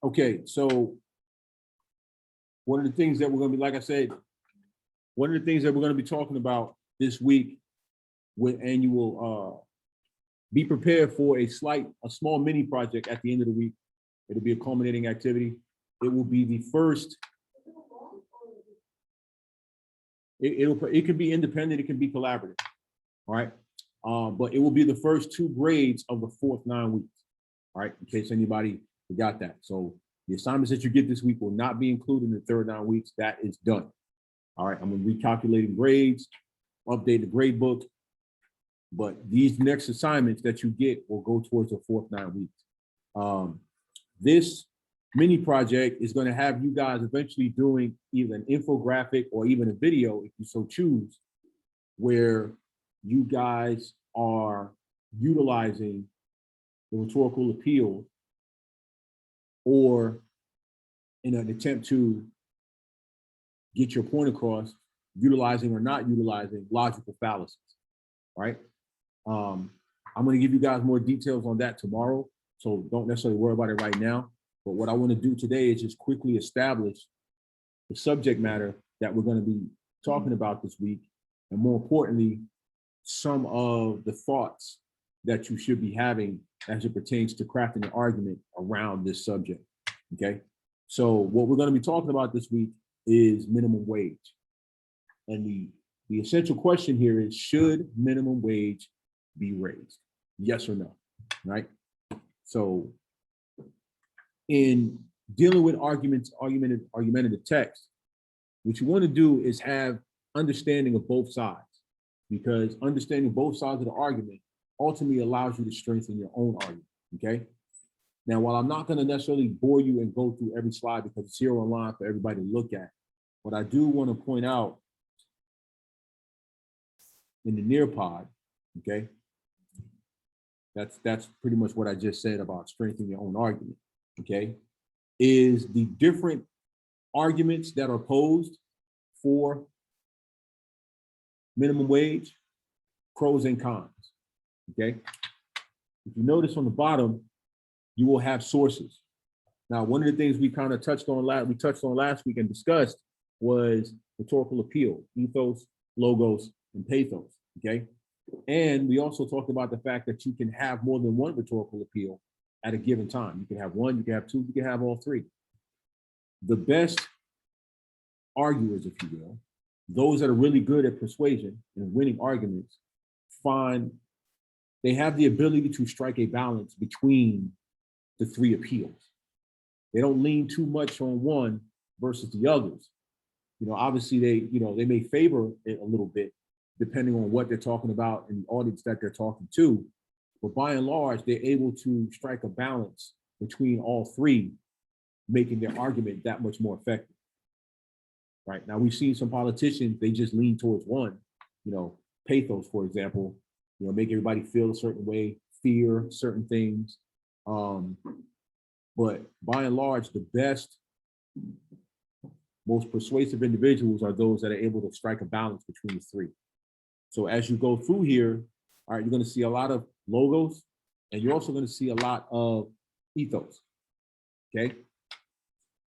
Okay, so one of the things that we're going to be, like I said, one of the things that we're going to be talking about this week with annual, be prepared for a small mini project at the end of the week. It'll be a culminating activity. It will be the first. It can be independent. It can be collaborative. All right. But it will be the first 2 grades of the 4th 9 weeks. All right. In case anybody forgot that. So the assignments that you get this week will not be included in the 3rd 9 weeks. That is done. All right. I'm going to recalculate grades, update the grade book. But these next assignments that you get will go towards the 4th 9 weeks. This mini project is going to have you guys eventually doing either an infographic or even a video, if you so choose, where you guys are utilizing the rhetorical appeal or in an attempt to get your point across, utilizing or not utilizing logical fallacies, right? I'm going to give you guys more details on that tomorrow, so don't necessarily worry about it right now. But what I want to do today is just quickly establish the subject matter that we're going to be talking about this week, and more importantly, some of the thoughts that you should be having as it pertains to crafting an argument around this subject, okay? So what we're going to be talking about this week is minimum wage. And the essential question here is, should minimum wage be raised? Yes or no, right? So in dealing with argumentative text, what you want to do is have understanding of both sides, because understanding both sides of the argument ultimately allows you to strengthen your own argument, okay? Now, while I'm not going to necessarily bore you and go through every slide because it's here online for everybody to look at, what I do want to point out in the near pod, okay, that's pretty much what I just said about strengthening your own argument, okay, is the different arguments that are posed for minimum wage, pros and cons, okay? If you notice on the bottom, you will have sources. Now, one of the things we kind of touched on last week and discussed was rhetorical appeal, ethos, logos, and pathos, okay? And we also talked about the fact that you can have more than one rhetorical appeal at a given time. You can have one, you can have two, you can have all three. The best arguers, if you will, those that are really good at persuasion and winning arguments, they have the ability to strike a balance between the three appeals. They don't lean too much on one versus the others. You know, obviously they may favor it a little bit depending on what they're talking about and the audience that they're talking to. But by and large, they're able to strike a balance between all three, making their argument that much more effective. Right now, we've seen some politicians, they just lean towards one, pathos, for example, make everybody feel a certain way, fear certain things. But by and large, the best, most persuasive individuals are those that are able to strike a balance between the three. So as you go through here, all right, you're going to see a lot of logos, and you're also going to see a lot of ethos, okay?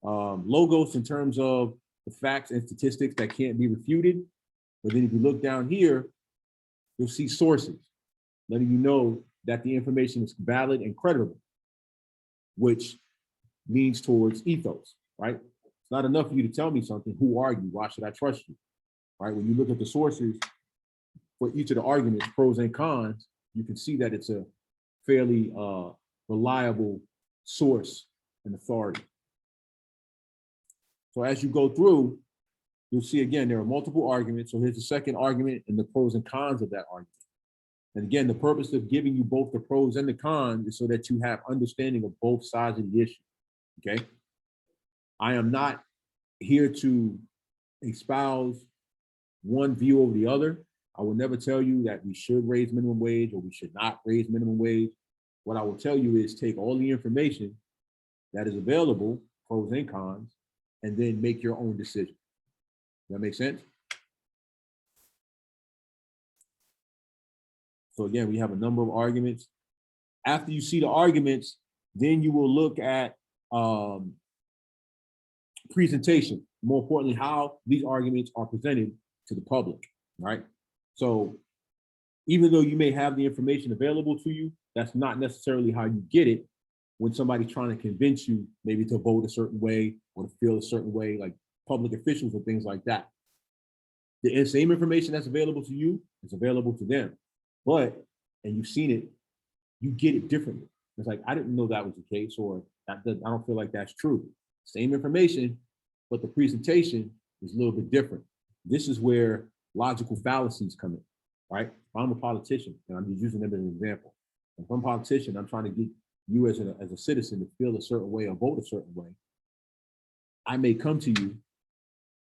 Logos in terms of the facts and statistics that can't be refuted. But then if you look down here, you'll see sources, letting you know that the information is valid and credible, which leans towards ethos, right? It's not enough for you to tell me something. Who are you? Why should I trust you? Right? When you look at the sources for each of the arguments, pros and cons, you can see that it's a fairly reliable source and authority. So as you go through, you'll see again, there are multiple arguments. So here's the second argument and the pros and cons of that argument. And again, the purpose of giving you both the pros and the cons is so that you have understanding of both sides of the issue, okay? I am not here to espouse one view over the other. I will never tell you that we should raise minimum wage or we should not raise minimum wage. What I will tell you is take all the information that is available, pros and cons, and then make your own decision. Does that make sense? So again, we have a number of arguments. After you see the arguments, then you will look at presentation, more importantly, how these arguments are presented to the public, right? So even though you may have the information available to you, that's not necessarily how you get it when somebody's trying to convince you maybe to vote a certain way or to feel a certain way, like public officials and things like that. The same information that's available to you is available to them. But, and you've seen it, you get it differently. It's like, I didn't know that was the case, or I don't feel like that's true. Same information, but the presentation is a little bit different. This is where logical fallacies come in, right? If I'm a politician, and I'm just using them as an example. If I'm a politician, I'm trying to get you as a citizen to feel a certain way or vote a certain way. I may come to you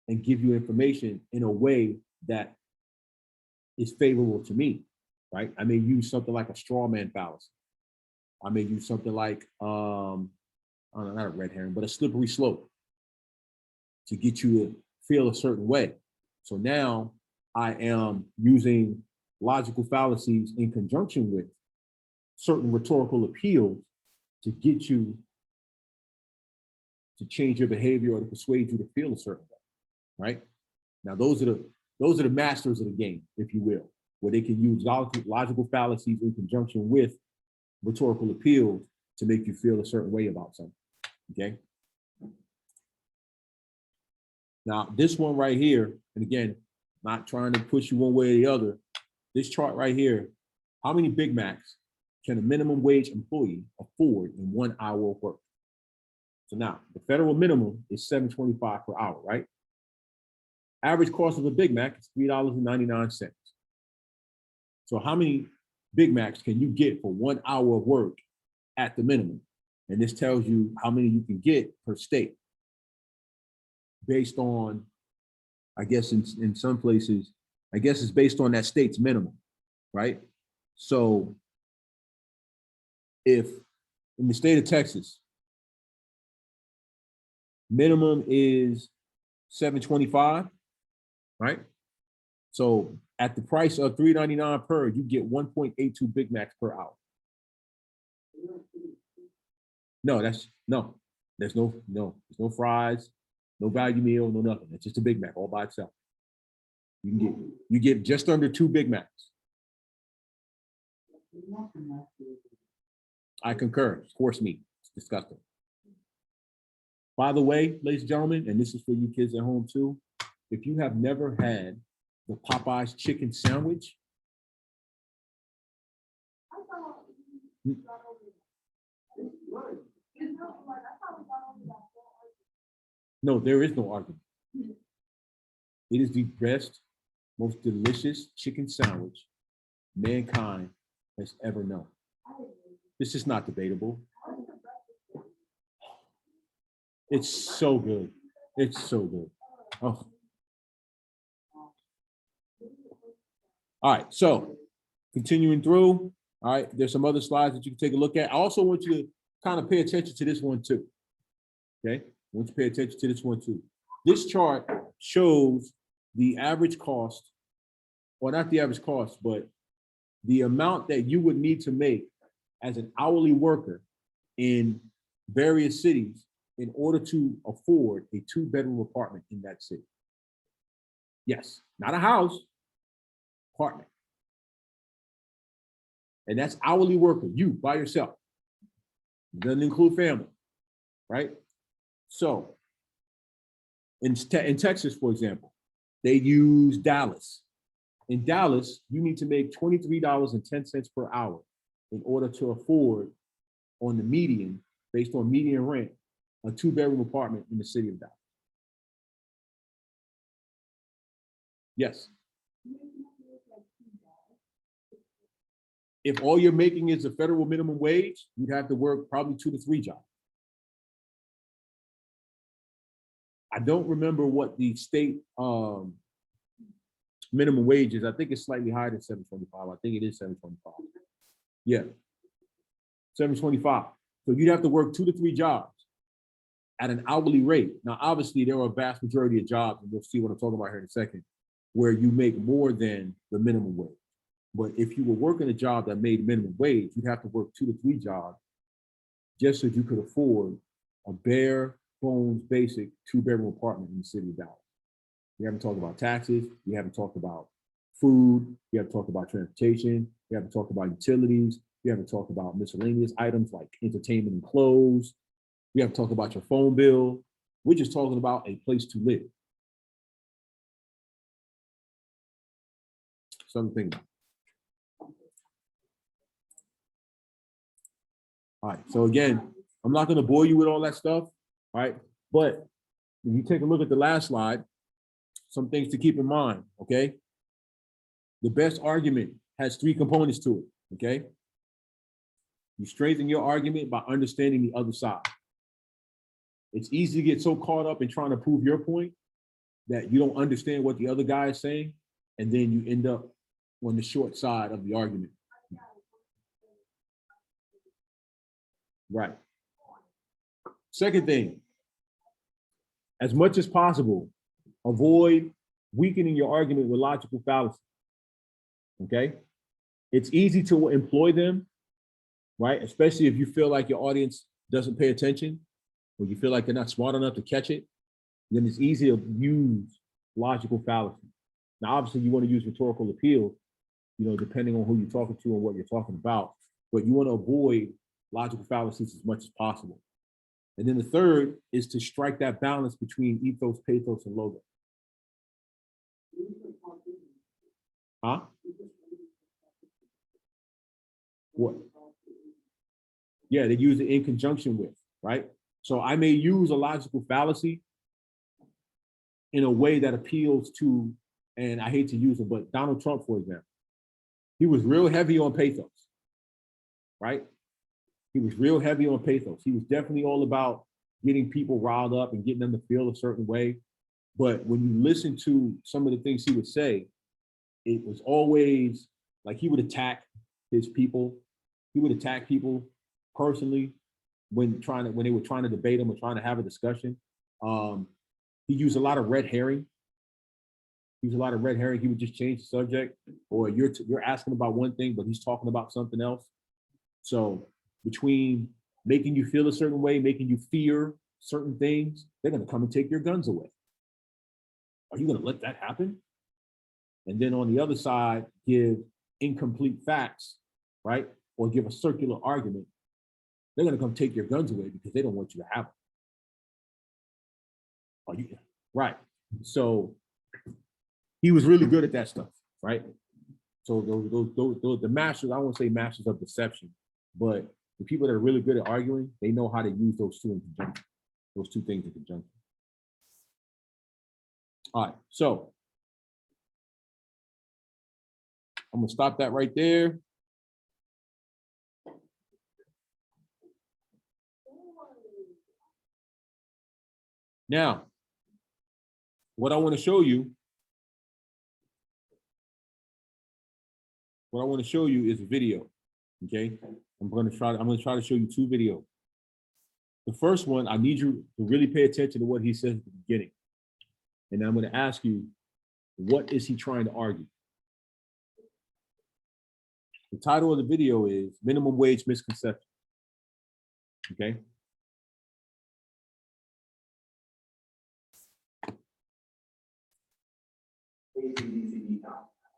and give you information in a way that is favorable to me, right? I may use something like a straw man fallacy. I may use something like, I don't know, not a red herring, but a slippery slope to get you to feel a certain way. So now I am using logical fallacies in conjunction with certain rhetorical appeals to get you to change your behavior or to persuade you to feel a certain way, right? Now, those are the masters of the game, if you will, where they can use logical fallacies in conjunction with rhetorical appeals to make you feel a certain way about something, okay? Now, this one right here, and again, not trying to push you one way or the other, this chart right here, how many Big Macs can a minimum wage employee afford in 1 hour of work? So now, the federal minimum is $7.25 per hour, right? Average cost of a Big Mac is $3.99. So how many Big Macs can you get for 1 hour of work at the minimum? And this tells you how many you can get per state based on, I guess in some places, I guess it's based on that state's minimum, right? So if in the state of Texas, minimum is $7.25, right? So at the price of $3.99 per, you get 1.82 Big Macs per hour. No, there's no fries, no value meal, no nothing. It's just a Big Mac all by itself. You get just under 2 Big Macs. I concur. It's horse meat. It's disgusting. By the way, ladies and gentlemen, and this is for you kids at home too, if you have never had the Popeyes chicken sandwich, no, there is no argument. It is the best, most delicious chicken sandwich mankind has ever known. This is not debatable. It's so good. It's so good. Oh. All right, so continuing through, all right, there's some other slides that you can take a look at. I also want you to kind of pay attention to this one too, okay? I want you to pay attention to this one too. This chart shows the average cost, or not the average cost, but the amount that you would need to make as an hourly worker in various cities in order to afford a 2-bedroom apartment in that city. Yes, not a house, apartment. And that's hourly worker, you by yourself. Doesn't include family, right? So in Texas, for example, they use Dallas. In Dallas, you need to make $23.10 per hour in order to afford, on the median, based on median rent, a 2-bedroom apartment in the city of Dallas. Yes. If all you're making is a federal minimum wage, you'd have to work probably 2 to 3 jobs. I don't remember what the state minimum wage is. I think it's slightly higher than $7.25. I think it is $7.25. Yeah, $7.25. So you'd have to work 2 to 3 jobs at an hourly rate. Now, obviously, there are a vast majority of jobs, and we'll see what I'm talking about here in a second, where you make more than the minimum wage. But if you were working a job that made minimum wage, you'd have to work 2 to 3 jobs just so you could afford a bare bones basic 2-bedroom apartment in the city of Dallas. We haven't talked about taxes. We haven't talked about food. We haven't talked about transportation. We haven't talked about utilities. We haven't talked about miscellaneous items like entertainment and clothes. We haven't talked about your phone bill. We're just talking about a place to live. Something. All right. So again, I'm not going to bore you with all that stuff. All right. But if you take a look at the last slide, some things to keep in mind. Okay. The best argument has 3 components to it. Okay. You strengthen your argument by understanding the other side. It's easy to get so caught up in trying to prove your point that you don't understand what the other guy is saying, and then you end up on the short side of the argument. Right. Second thing, as much as possible, avoid weakening your argument with logical fallacies. Okay? It's easy to employ them, right? Especially if you feel like your audience doesn't pay attention, or you feel like they're not smart enough to catch it, then it's easy to use logical fallacy. Now, obviously, you want to use rhetorical appeal, depending on who you're talking to and what you're talking about, but you want to avoid logical fallacies as much as possible. And then the third is to strike that balance between ethos, pathos, and logo. Huh? What? Yeah, they use it in conjunction with, right? So I may use a logical fallacy in a way that appeals to, and I hate to use it, but Donald Trump, for example, he was real heavy on pathos, right? He was real heavy on pathos. He was definitely all about getting people riled up and getting them to feel a certain way. But when you listen to some of the things he would say, it was always like he would attack his people. He would attack people personally when they were trying to debate him or trying to have a discussion. He used a lot of red herring. He would just change the subject, or you're asking about one thing, but he's talking about something else. So between making you feel a certain way, making you fear certain things, they're going to come and take your guns away. Are you going to let that happen? And then on the other side, give incomplete facts, right? Or give a circular argument. They're going to come take your guns away because they don't want you to have them. Are you right? So he was really good at that stuff, right? So those the masters, I won't say masters of deception, but the people that are really good at arguing, they know how to use those two in conjunction, those two things in conjunction. All right, so I'm gonna stop that right there. Now, what I want to show you is a video. Okay, I'm gonna try to show you 2 videos. The first one, I need you to really pay attention to what he says at the beginning, and then I'm going to ask you, what is he trying to argue? The title of the video is Minimum Wage Misconception. Okay.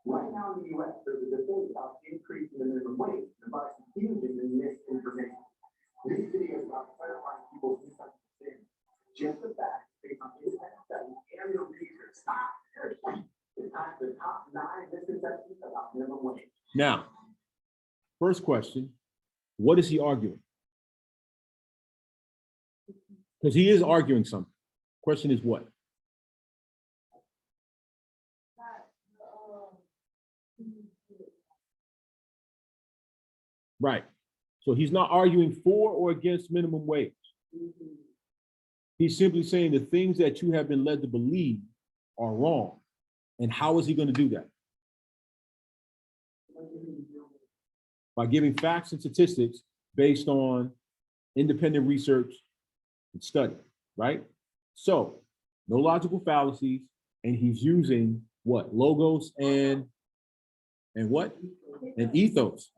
Right now in the U.S., there's a debate about increasing the minimum wage and about confusion and misinformation. This video is about clarifying people's misunderstanding. Just the fact, based on independent studies and real research, it's not the top 9 misconceptions about minimum wage. Now, first question, what is he arguing? Because he is arguing something. Question is what? Right. So he's not arguing for or against minimum wage. He's simply saying the things that you have been led to believe are wrong. And how is he going to do that? By giving facts and statistics based on independent research and study, right? So no logical fallacies, and he's using what? Logos and what? And ethos.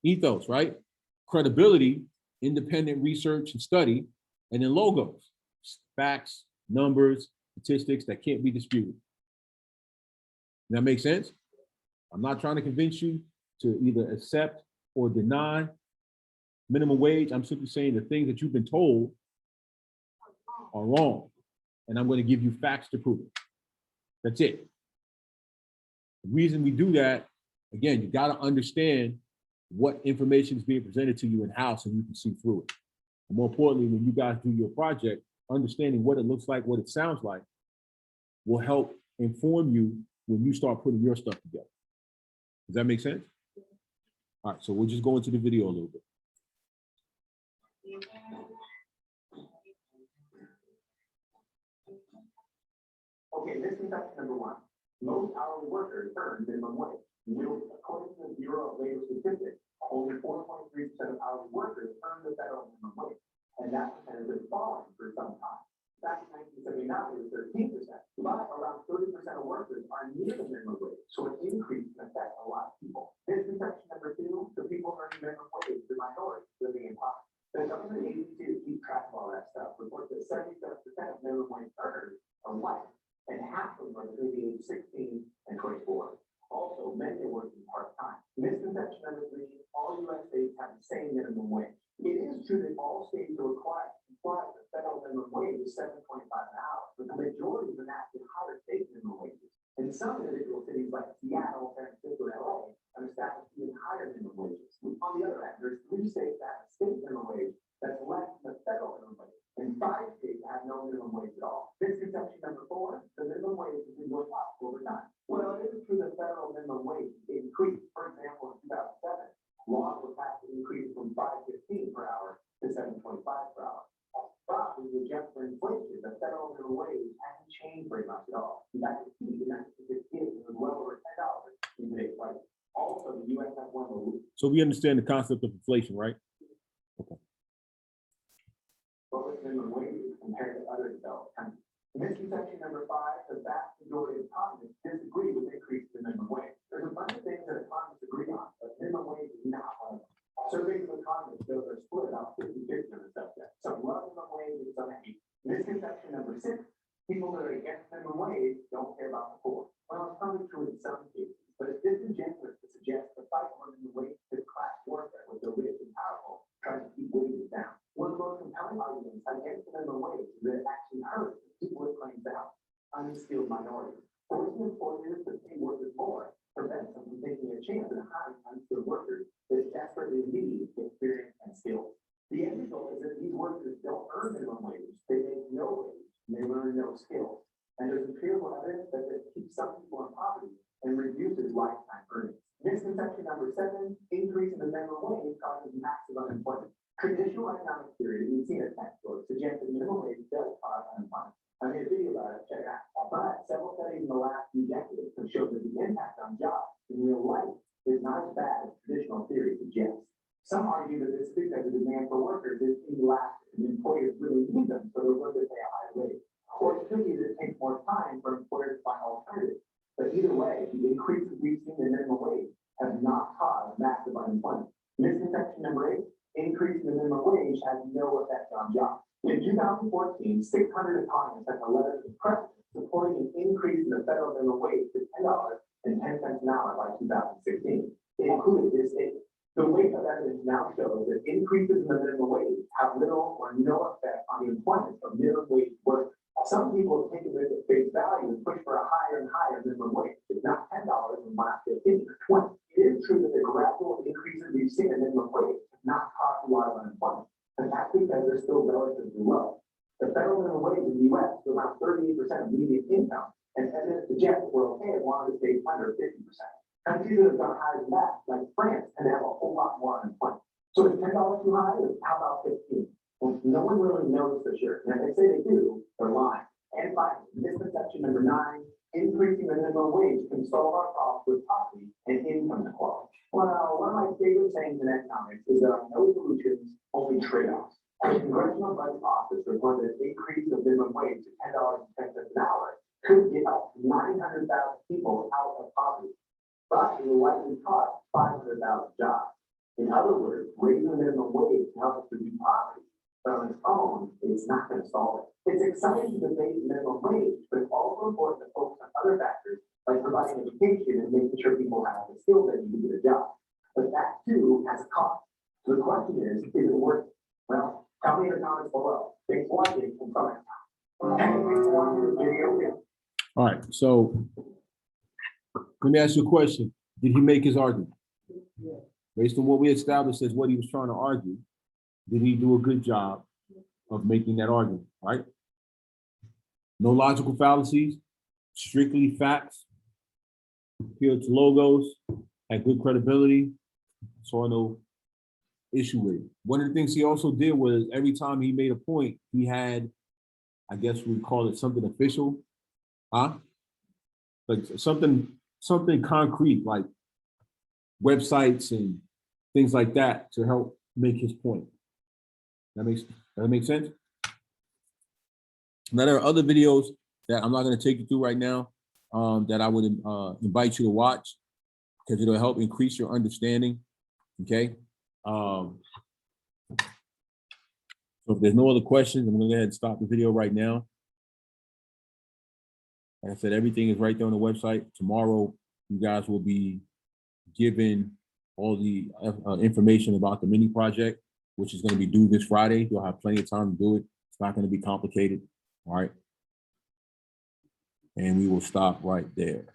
Ethos, right? Credibility, independent research and study, And then logos, facts, numbers, statistics that can't be disputed. That makes sense? I'm not trying to convince you to either accept or deny minimum wage. I'm simply saying the things that you've been told are wrong. And I'm going to give you facts to prove it. That's it. The reason we do that, again, you got to understand what information is being presented to you in house, and you can see through it. And more importantly, when you guys do your project, understanding what it looks like, what it sounds like, will help inform you when you start putting your stuff together. Does that make sense? All right, so we'll just go into the video a little bit. Okay, misconception number one. Most hourly workers earn minimum wage. According to the Bureau of Labor Statistics, only 4.3% of hourly workers earn the federal minimum wage, and that percentage has been falling for some time. Back in 1979, it was 13%, but around 30% of workers are near the minimum wage, so an increase can affect a lot of people. Misconception number two, the people earning minimum wage, the minority living in poverty. The government agency to keep track of all that stuff reports that 77% of minimum wage earners are white, and half of them are between the age 16 and 24. Also, many are working part-time. Misconception number three, all U.S. states have the same minimum wage. It is true that all states are required to comply with the federal minimum wage is $7.25 an hour, but the majority of them enacted higher state minimum wages. In some individual cities like Seattle, San Francisco, and LA, have established even higher minimum wages. On the other hand, there's 3 states that have a state minimum wage that's less than the federal minimum wage, and 5 states have no minimum wage at all. Misconception number 4, the minimum wage has been going up over time. Well, it is true that federal minimum wage increased. For example, in 2007, laws were passed to increase from $5.15 per hour to $7.25 per hour. But when you adjust for inflation, the federal minimum wage hasn't changed very much at all. In fact, the peak in 1968 was well over $10 in today's price. Also, the U.S. has one of the So we understand the concept of inflation, right? lowest minimum wages compared to other developed countries. Misconception number 5, the vast majority of economists disagree with increase in minimum wage. There's a bunch of things that economists agree on, but minimum wage is not one of them. Surveys of economists show they're split about 50-50 on the subject. Some love minimum wage and some hate. Misconception number 6, people that are against minimum wage don't care about the poor. Well, it's probably true in some cases, but it's disingenuous to suggest the fight for minimum wage is class warfare with the rich and powerful trying to keep wages down. One of the most compelling arguments against the minimum wage is that it actually hurts the people it claims out, unskilled minorities. Forcing employers to pay workers more prevents them from taking a chance in hiring unskilled workers that desperately need experience and skills. The end result is that these workers don't earn minimum wage, they make no wage, and they learn no skills. And there's empirical evidence that it keeps some people in poverty and reduces lifetime earnings. Misconception number 7, increase in the minimum wage causes massive unemployment. Traditional economic theory, you've seen a textbook, suggests that minimum wage does cause unemployment. I made a video about it, check it out. But several studies in the last few decades have shown that the impact on jobs in real life is not as bad as traditional theory suggests. Some argue that this is because the demand for workers is inelastic and employers really need them, so they're willing to pay a higher wage. Or it could be that it takes more time for employers to find alternatives. But either way, the increases we've seen in minimum wage have not caused massive unemployment. Misconception number 8, increasing the minimum wage has no effect on jobs. In 2014, 600 economists sent a letter to the president supporting an increase in the federal minimum wage to $10.10 an hour by 2016. It included this statement. The weight of evidence now shows that increases in the minimum wage have little or no effect on the employment of minimum wage workers. Some people have taken this at face value and push for a higher and higher minimum wage. It's not $10 in last 15 or 20. It is true that the gradual increases we've seen in minimum wage have not caused a lot of unemployment, and that's because they're still relatively low. The federal minimum wage in the U.S. is around 38% of median income, and evidence suggests that we're okay as long as it stays under 50%. Countries that have gone higher than that, like France, can have a whole lot more unemployment. So is $10 too high, or how about 15? Well, no one really knows for sure. And if they say they do, they're lying. And finally, misconception number 9, increasing the minimum wage can solve our problems with poverty and income inequality. Well, one of my favorite sayings in economics is there are no solutions, only trade-offs. The Congressional Budget Office reported that increasing the minimum wage to $10.10 an hour could get up 900,000 people out of poverty, but it will likely cost 500,000 jobs. In other words, raising the minimum wage can help us reduce poverty, But on its own, it's not going to solve it. It's exciting to debate minimum wage, but it's also important to focus on other factors like providing education and making sure people have the skills they need to get a job. But that too has a cost. So the question is it worth it? Well, tell me in the comments below. Thanks for watching and comment. And thanks for watching this video. All right, so let me ask you a question. Did he make his argument? Based on what we established as what he was trying to argue, did he do a good job of making that argument, right? No logical fallacies, strictly facts, appealed to logos, had good credibility, saw no issue with it. One of the things he also did was every time he made a point, he had, I guess we call it something official, like something concrete, like websites and things like that to help make his point. That makes sense? Now there are other videos that I'm not going to take you through right now that I would invite you to watch because it'll help increase your understanding. Okay. So if there's no other questions, I'm going to go ahead and stop the video right now. Like I said, everything is right there on the website. Tomorrow, you guys will be given all the information about the mini project, which is going to be due this Friday. You'll have plenty of time to do it. It's not going to be complicated. All right. And we will stop right there.